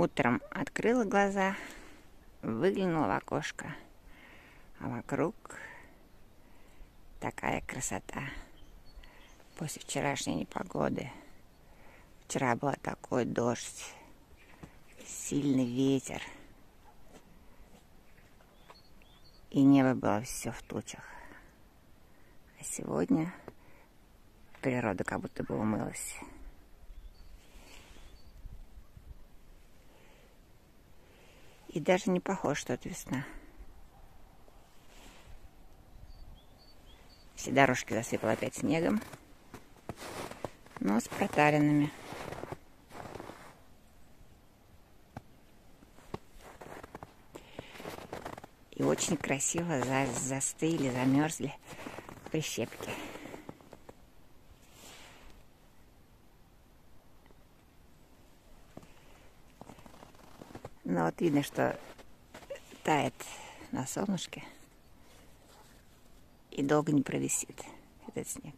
Утром открыла глаза, выглянула в окошко, а вокруг такая красота. После вчерашней непогоды. Вчера был такой дождь, сильный ветер, и небо было все в тучах. А сегодня природа как будто бы умылась. И даже не похоже, что это весна. Все дорожки засыпало опять снегом, но с проталинами. И очень красиво застыли, замерзли прищепки. Но вот видно, что тает на солнышке и долго не провисит этот снег.